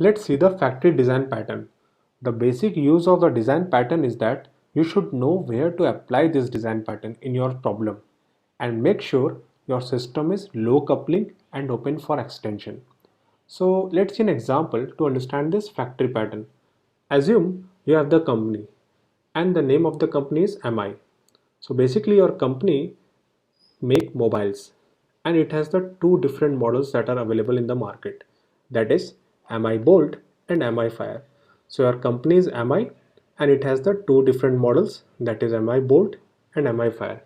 Let's see the factory design pattern. The basic use of the design pattern is that you should know where to apply this design pattern in your problem and make sure your system is low coupling and open for extension. So let's see an example to understand this factory pattern. Assume you have the company and the name of the company is MI. So basically your company make mobiles and it has the two different models that are available in the market, that is MI Bolt and MI Fire. So your company is MI and it has the two different models, that is MI Bolt and MI Fire.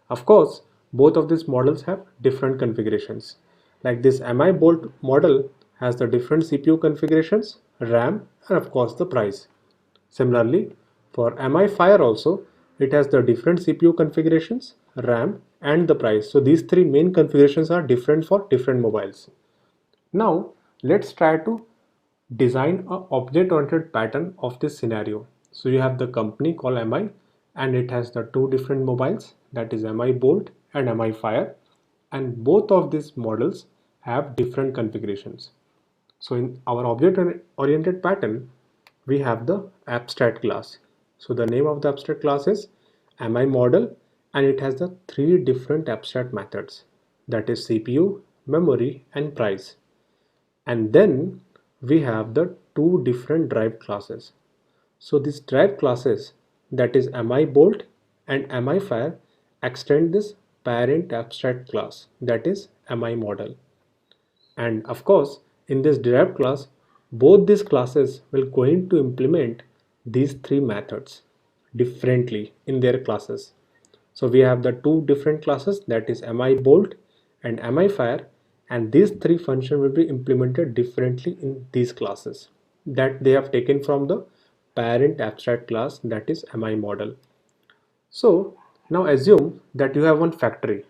Of course both of these models have different configurations, like this MI Bolt model has the different CPU configurations, RAM, and of course the price. Similarly, for MI Fire also, it has the different CPU configurations, RAM, and the price. So these three main configurations are different for different mobiles. Now, let's try to design a object-oriented pattern of this scenario. So you have the company called MI and it has the two different mobiles, that is MI Bolt and MI Fire, and both of these models have different configurations. So in our object oriented pattern, we have the abstract class. So the name of the abstract class is MI model and it has the three different abstract methods, that is CPU, memory, and price. And then we have the two different drive classes. So these drive classes, that is MI bolt and MI fire, extend this parent abstract class, that is MI model. And of course, in this derived class, both these classes will going to implement these three methods differently in their classes. So we have the two different classes, that is MI bolt and MI fire, and these three functions will be implemented differently in these classes that they have taken from the parent abstract class, that is MI model. So now assume that you have one factory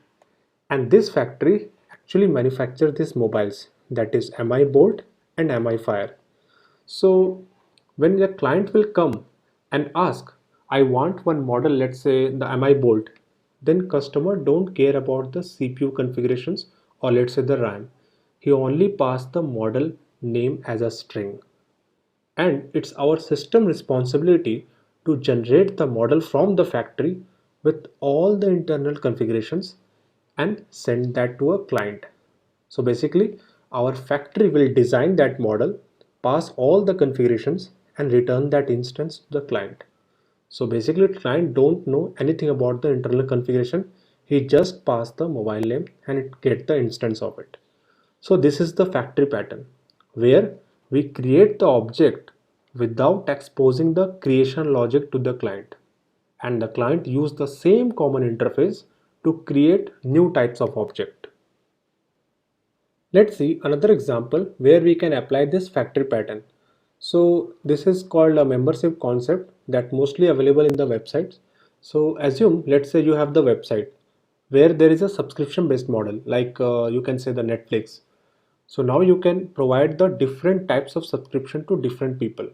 and this factory actually manufactures these mobiles, that is MI Bolt and MI Fire. So when the client will come and ask, I want one model, let's say the MI Bolt, then customer don't care about the CPU configurations or let's say the RAM. He only pass the model name as a string. And it's our system responsibility to generate the model from the factory with all the internal configurations and send that to a client. So basically our factory will design that model, pass all the configurations and return that instance to the client. So basically client don't know anything about the internal configuration. He just pass the mobile name and it get the instance of it. So this is the factory pattern where we create the object without exposing the creation logic to the client, and the client use the same common interface to create new types of object. Let's see another example where we can apply this factory pattern. So this is called a membership concept that mostly available in the websites. So assume, let's say you have the website where there is a subscription based model, like you can say the Netflix. So now you can provide the different types of subscription to different people,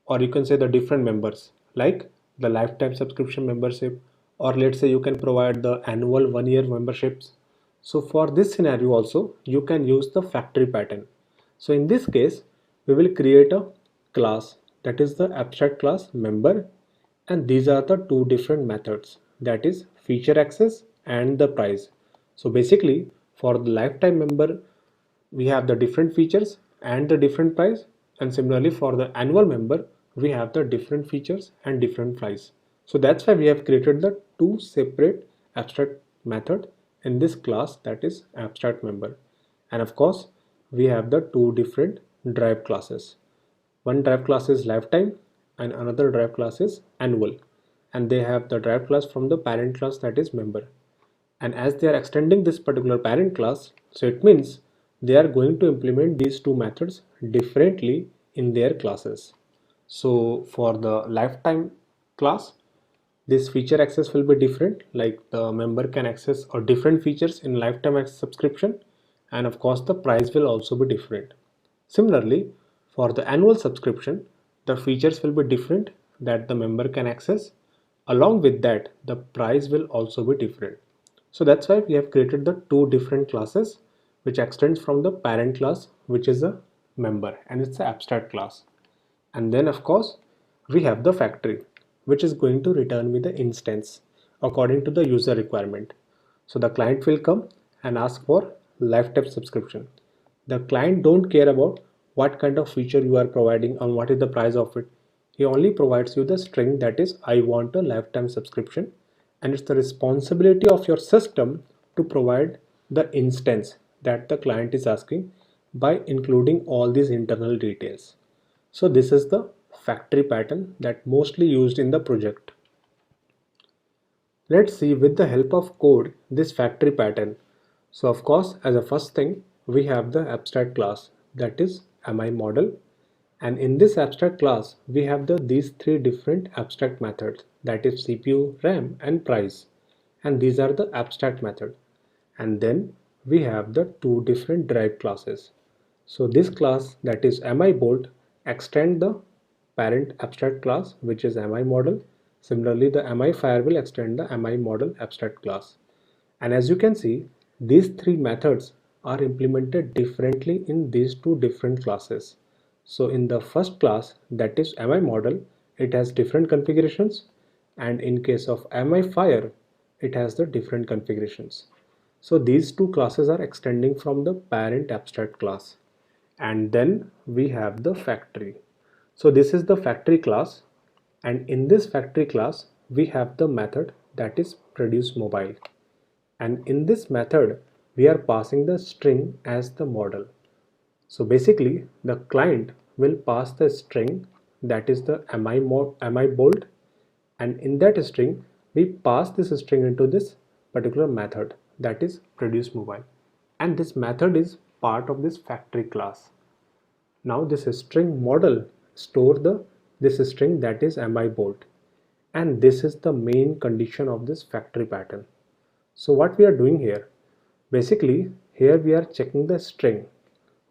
or you can say the different members, like the lifetime subscription membership, or let's say you can provide the annual 1 year memberships. So for this scenario also, you can use the factory pattern. So in this case, we will create a class, that is the abstract class member, and these are the two different methods, that is feature access and the price. So basically for the lifetime member we have the different features and the different price, and similarly for the annual member we have the different features and different price. So that's why we have created the two separate abstract method in this class, that is abstract member. And of course we have the two different drive classes. One drive class is lifetime and another drive class is annual, and they have the drive class from the parent class, that is member. And as they are extending this particular parent class, so it means they are going to implement these two methods differently in their classes. So for the lifetime class, this feature access will be different, like the member can access or different features in lifetime subscription, and of course the price will also be different. Similarly, for the annual subscription, the features will be different that the member can access. Along with that, the price will also be different. So that's why we have created the two different classes which extends from the parent class, which is a member, and it's an abstract class. And then of course we have the factory, which is going to return me the instance according to the user requirement. So the client will come and ask for lifetime subscription. The client don't care about what kind of feature you are providing and what is the price of it. He only provides you the string that is I want a lifetime subscription, and it's the responsibility of your system to provide the instance that the client is asking by including all these internal details. So this is the factory pattern that mostly used in the project. Let's see with the help of code this factory pattern. So of course, as a first thing, we have the abstract class that is MI model, and in this abstract class we have these three different abstract methods, that is CPU, RAM and price, and these are the abstract method. And then we have the two different derived classes. So this class that is MI bolt extend the parent abstract class, which is MI model. Similarly, the MI fire will extend the MI model abstract class. And as you can see, these three methods are implemented differently in these two different classes. So in the first class, that is MI model, it has different configurations, and in case of MI fire, it has the different configurations. So these two classes are extending from the parent abstract class. And then we have the factory. So this is the factory class, and in this factory class we have the method that is produce mobile, and in this method we are passing the string as the model. So basically the client will pass the string that is the mi bold, and in that string we pass this string into this particular method that is produce mobile, and this method is part of this factory class. Now this string model store this string that is mi bolt, and this is the main condition of this factory pattern. So what we are doing here, basically here we are checking the string.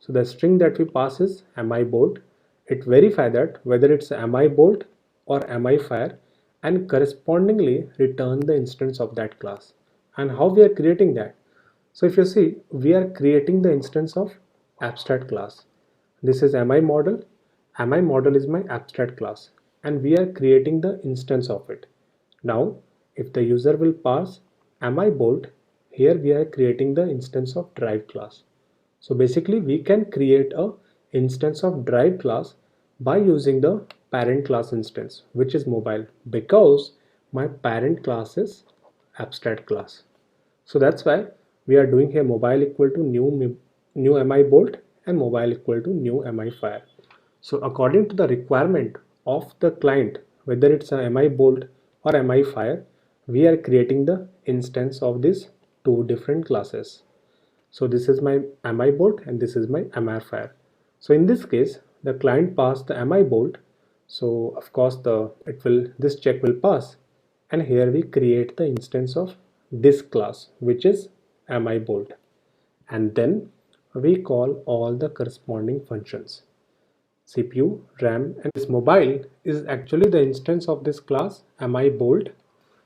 So the string that we pass is mi bolt. It verify that whether it's mi bolt or mi fire, and correspondingly return the instance of that class. And how we are creating that? So if you see, we are creating the instance of abstract class. This is mi model. Mi model is my abstract class, and we are creating the instance of it. Now if the user will pass mi bolt, here we are creating the instance of derived class. So basically we can create a instance of derived class by using the parent class instance, which is mobile, because my parent class is abstract class. So that's why we are doing here mobile equal to new mi bolt and mobile equal to new mi fire. So according to the requirement of the client, whether it's a mi bolt or mi fire, we are creating the instance of these two different classes. So this is my mi bolt and this is my mi fire. So in this case, the client passed the mi bolt, so of course this check will pass, and here we create the instance of this class, which is mi bolt, and then we call all the corresponding functions. CPU, RAM, and this mobile is actually the instance of this class mi bolt.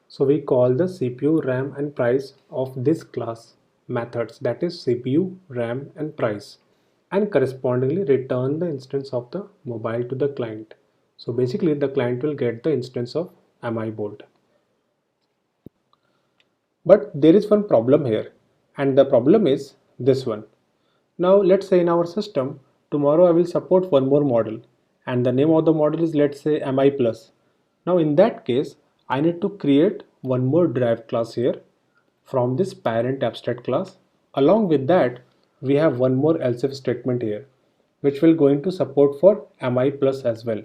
So we call the CPU, RAM, and price of this class methods, that is CPU, RAM, and price, and correspondingly return the instance of the mobile to the client. So basically the client will get the instance of mi bolt. But there is one problem here, and the problem is this one. Now let's say in our system tomorrow I will support one more model, and the name of the model is, let's say, mi plus. Now in that case I need to create one more derived class here from this parent abstract class. Along with that we have one more else if statement here, which will going to support for mi plus as well.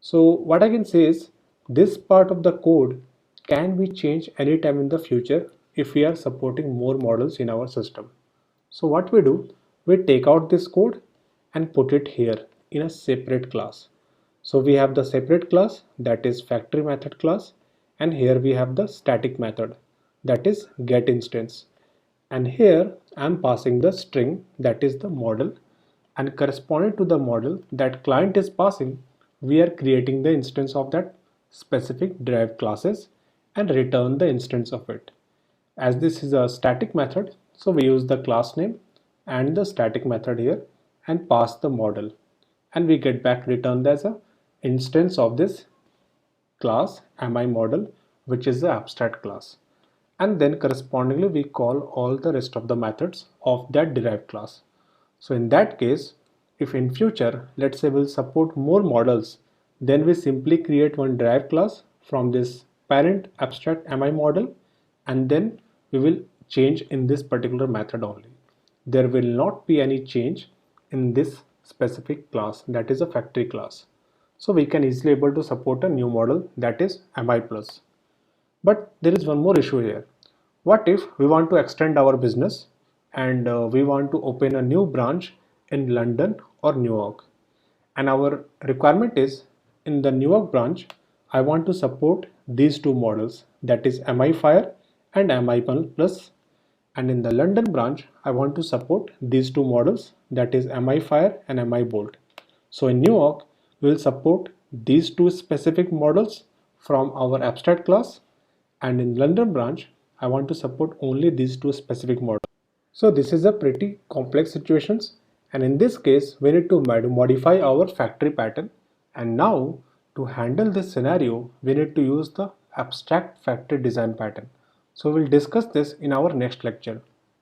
So what I can say is this part of the code can be changed anytime in the future if we are supporting more models in our system. So what we do, we take out this code and put it here in a separate class. So we have the separate class that is factory method class, and here we have the static method that is get instance, and here I am passing the string that is the model, and corresponding to the model that client is passing, we are creating the instance of that specific derived classes and return the instance of it. As this is a static method, so we use the class name and the static method here, and pass the model, and we get back returned as a instance of this class mi model, which is the abstract class. And then correspondingly we call all the rest of the methods of that derived class. So in that case, if in future, let's say we'll support more models, then we simply create one derived class from this parent abstract mi model, and then we will change in this particular method only. There will not be any change in this specific class, that is a factory class. So we can easily able to support a new model, that is mi plus. But there is one more issue here. What if we want to extend our business and we want to open a new branch in London or New York? And our requirement is, in the New York branch, I want to support these two models, that is MI Fire and MI Plus. And in the London branch, I want to support these two models, that is MI Fire and MI Bolt. So in New York, we will support these two specific models from our abstract class, and in London branch, I want to support only these two specific models. So this is a pretty complex situations, and in this case we need to modify our factory pattern. And now to handle this scenario, we need to use the abstract factory design pattern. So we'll discuss this in our next lecture.